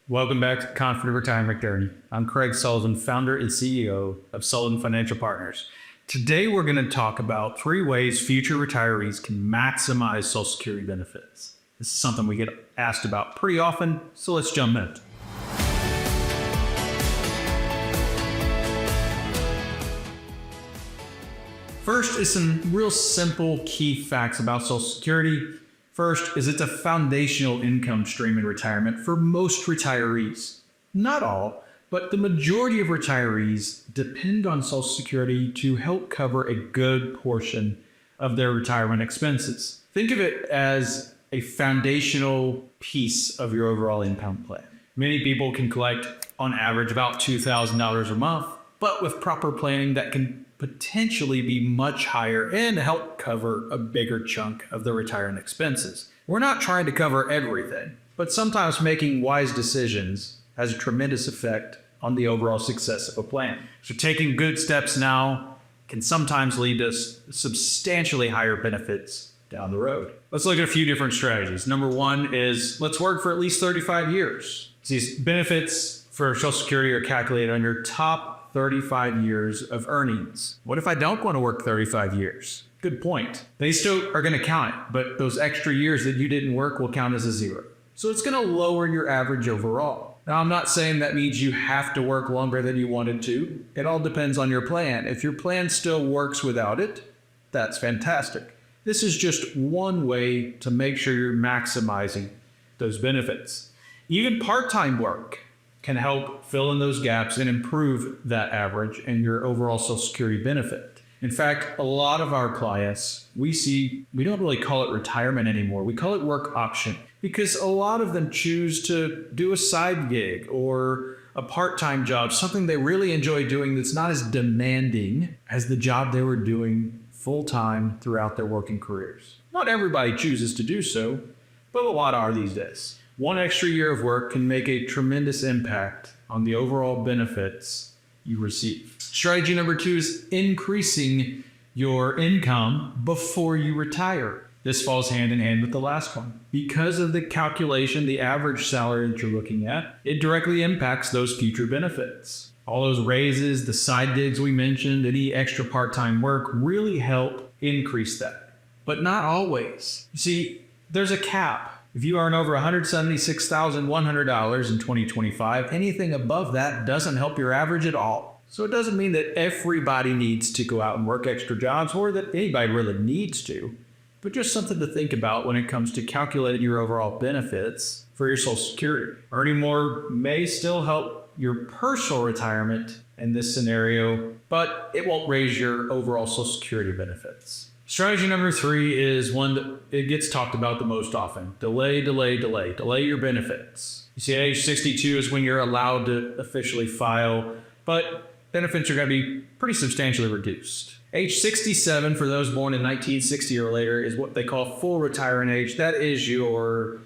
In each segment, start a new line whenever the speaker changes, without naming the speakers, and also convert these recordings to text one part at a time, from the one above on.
Welcome back to the Confident Retirement Journey. I'm Craig Sullivan, founder and CEO of Sullivan Financial Partners. Today, we're going to talk about 3 ways future retirees can maximize Social Security benefits. This is something we get asked about pretty often, so let's jump in. First is some real simple key facts about Social Security. First is it's a foundational income stream in retirement for most retirees. Not all, but the majority of retirees depend on Social Security to help cover a good portion of their retirement expenses. Think of it as a foundational piece of your overall income plan. Many people can collect on average about $2,000 a month, but with proper planning that can potentially be much higher and help cover a bigger chunk of the retirement expenses. We're not trying to cover everything, but sometimes making wise decisions has a tremendous effect on the overall success of a plan. So taking good steps now can sometimes lead to substantially higher benefits down the road. Let's look at a few different strategies. Number 1 is let's work for at least 35 years. These benefits for Social Security are calculated on your top 35 years of earnings. What if I don't want to work 35 years? Good point. They still are going to count it, but those extra years that you didn't work will count as a 0. So it's going to lower your average overall. Now, I'm not saying that means you have to work longer than you wanted to. It all depends on your plan. If your plan still works without it, that's fantastic. This is just one way to make sure you're maximizing those benefits. Even part-time work can help fill in those gaps and improve that average and your overall Social Security benefit. In fact, a lot of our clients, we don't really call it retirement anymore. We call it work option because a lot of them choose to do a side gig or a part-time job, something they really enjoy doing that's not as demanding as the job they were doing full-time throughout their working careers. Not everybody chooses to do so, but a lot are these days. 1 extra year of work can make a tremendous impact on the overall benefits you receive. Strategy number 2 is increasing your income before you retire. This falls hand in hand with the last one. Because of the calculation, the average salary that you're looking at, it directly impacts those future benefits. All those raises, the side gigs we mentioned, any extra part-time work really help increase that. But not always. You see, there's a cap. If you earn over $176,100 in 2025, anything above that doesn't help your average at all. So it doesn't mean that everybody needs to go out and work extra jobs or that anybody really needs to, but just something to think about when it comes to calculating your overall benefits for your Social Security. Earning more may still help your personal retirement in this scenario, but it won't raise your overall Social Security benefits. Strategy number 3 is one that it gets talked about the most often. Delay your benefits. You see, age 62 is when you're allowed to officially file, but benefits are going to be pretty substantially reduced. Age 67 for those born in 1960 or later is what they call full retirement age. That is your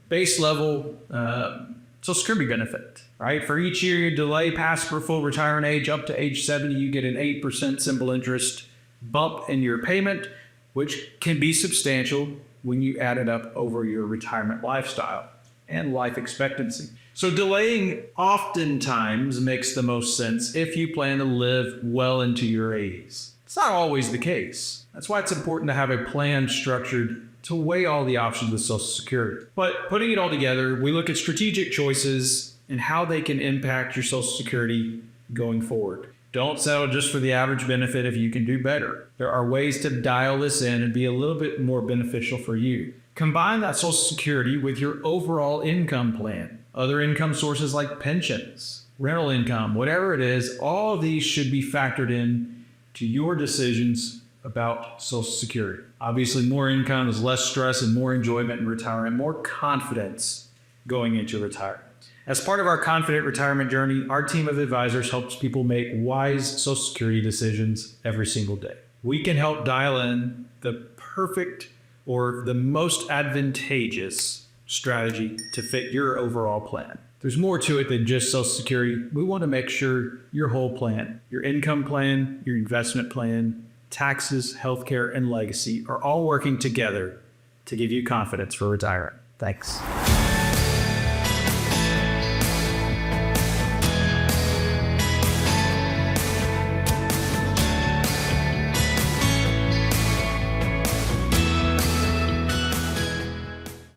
base level Social Security benefit. Right? For each year you delay past for full retirement age up to age 70, you get an 8% simple interest bump in your payment, which can be substantial when you add it up over your retirement lifestyle and life expectancy. So delaying oftentimes makes the most sense if you plan to live well into your 80s. It's not always the case. That's why it's important to have a plan structured to weigh all the options with Social Security. But putting it all together, we look at strategic choices and how they can impact your Social Security going forward. Don't settle just for the average benefit if you can do better. There are ways to dial this in and be a little bit more beneficial for you. Combine that Social Security with your overall income plan. Other income sources like pensions, rental income, whatever it is, all of these should be factored in to your decisions about Social Security. Obviously, more income is less stress and more enjoyment in retirement, more confidence going into retirement. As part of our Confident Retirement Journey, our team of advisors helps people make wise Social Security decisions every single day. We can help dial in the perfect or the most advantageous strategy to fit your overall plan. There's more to it than just Social Security. We want to make sure your whole plan, your income plan, your investment plan, taxes, healthcare, and legacy are all working together to give you confidence for retirement. Thanks.